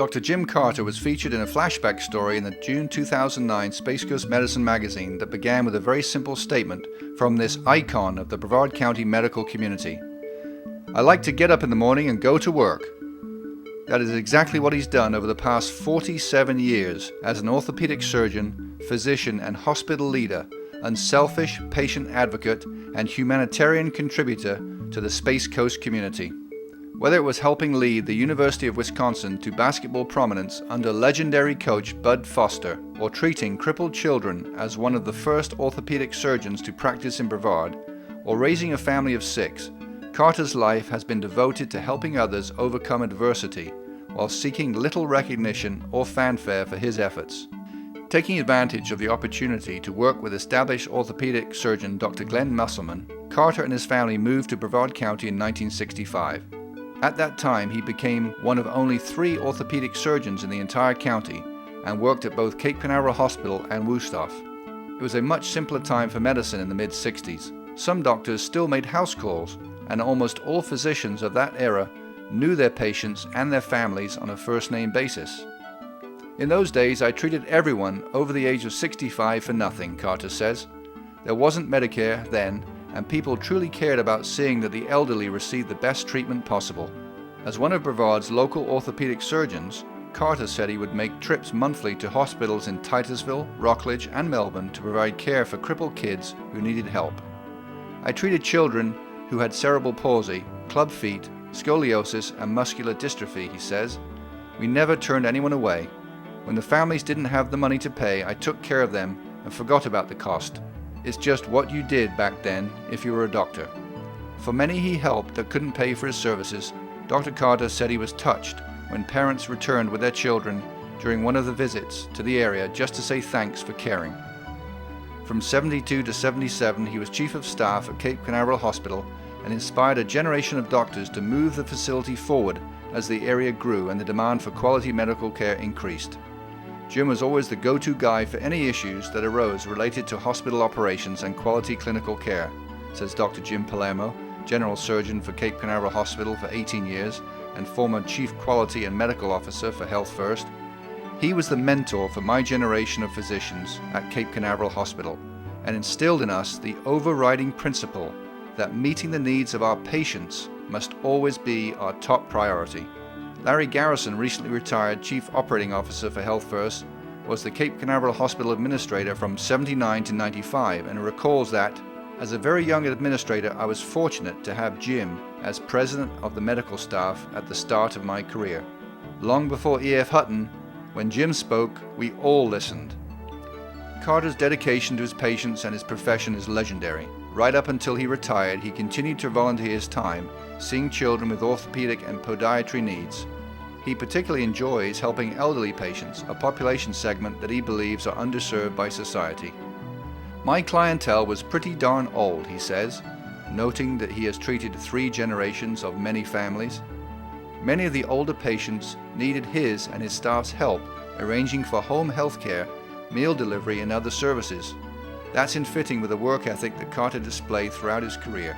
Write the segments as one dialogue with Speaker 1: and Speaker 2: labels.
Speaker 1: Dr. Jim Carter was featured in a flashback story in the June 2009 Space Coast Medicine magazine that began with a very simple statement from this icon of the Brevard County medical community. "I like to get up in the morning and go to work." That is exactly what he's done over the past 47 years as an orthopedic surgeon, physician, and hospital leader, unselfish patient advocate, and humanitarian contributor to the Space Coast community. Whether it was helping lead the University of Wisconsin to basketball prominence under legendary coach Bud Foster, or treating crippled children as one of the first orthopedic surgeons to practice in Brevard, or raising a family of 6, Carter's life has been devoted to helping others overcome adversity while seeking little recognition or fanfare for his efforts. Taking advantage of the opportunity to work with established orthopedic surgeon Dr. Glenn Musselman, Carter and his family moved to Brevard County in 1965. At that time, he became one of only 3 orthopedic surgeons in the entire county and worked at both Cape Canaveral Hospital and Wusthof. It was a much simpler time for medicine in the mid-60s. Some doctors still made house calls, and almost all physicians of that era knew their patients and their families on a first-name basis. "In those days, I treated everyone over the age of 65 for nothing," Carter says. "There wasn't Medicare then, and people truly cared about seeing that the elderly received the best treatment possible." As one of Brevard's local orthopedic surgeons, Carter said he would make trips monthly to hospitals in Titusville, Rockledge, and Melbourne to provide care for crippled kids who needed help. "I treated children who had cerebral palsy, club feet, scoliosis, and muscular dystrophy," he says. "We never turned anyone away. When the families didn't have the money to pay, I took care of them and forgot about the cost. It's just what you did back then if you were a doctor." For many he helped that couldn't pay for his services, Dr. Carter said he was touched when parents returned with their children during one of the visits to the area just to say thanks for caring. From 72 to 77, he was chief of staff at Cape Canaveral Hospital and inspired a generation of doctors to move the facility forward as the area grew and the demand for quality medical care increased. Jim was always the go-to guy for any issues that arose related to hospital operations and quality clinical care, says Dr. Jim Palermo, general surgeon for Cape Canaveral Hospital for 18 years and former chief quality and medical officer for Health First. "He was the mentor for my generation of physicians at Cape Canaveral Hospital and instilled in us the overriding principle that meeting the needs of our patients must always be our top priority." Larry Garrison, recently retired Chief Operating Officer for Health First, was the Cape Canaveral Hospital Administrator from 79 to 95 and recalls that, "As a very young administrator, I was fortunate to have Jim as President of the medical staff at the start of my career. Long before E.F. Hutton, when Jim spoke, we all listened." Carter's dedication to his patients and his profession is legendary. Right up until he retired, he continued to volunteer his time, seeing children with orthopedic and podiatry needs. He particularly enjoys helping elderly patients, a population segment that he believes are underserved by society. "My clientele was pretty darn old," he says, noting that he has treated 3 generations of many families. Many of the older patients needed his and his staff's help arranging for home health care, meal delivery, and other services. That's in fitting with the work ethic that Carter displayed throughout his career.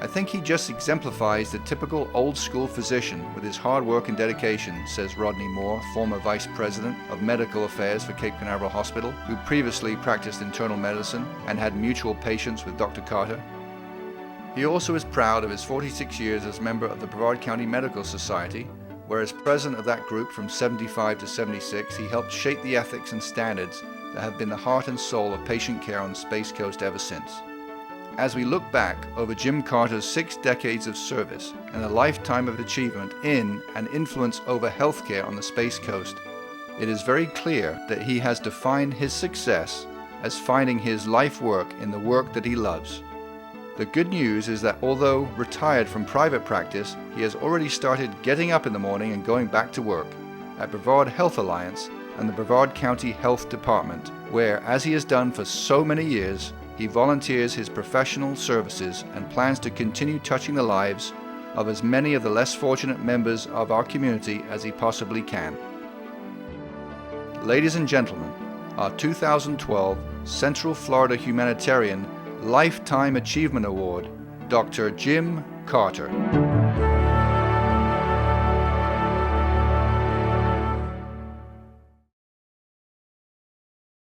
Speaker 1: "I think he just exemplifies the typical old-school physician with his hard work and dedication," says Rodney Moore, former Vice President of Medical Affairs for Cape Canaveral Hospital, who previously practiced internal medicine and had mutual patience with Dr. Carter. He also is proud of his 46 years as member of the Brevard County Medical Society, where as president of that group from 75 to 76, he helped shape the ethics and standards that have been the heart and soul of patient care on the Space Coast ever since. As we look back over Jim Carter's 6 decades of service and a lifetime of achievement in and influence over healthcare on the Space Coast, it is very clear that he has defined his success as finding his life work in the work that he loves. The good news is that although retired from private practice, he has already started getting up in the morning and going back to work at Brevard Health Alliance and the Brevard County Health Department, where, as he has done for so many years, he volunteers his professional services and plans to continue touching the lives of as many of the less fortunate members of our community as he possibly can. Ladies and gentlemen, our 2012 Central Florida Humanitarian Lifetime Achievement Award, Dr. Jim Carter.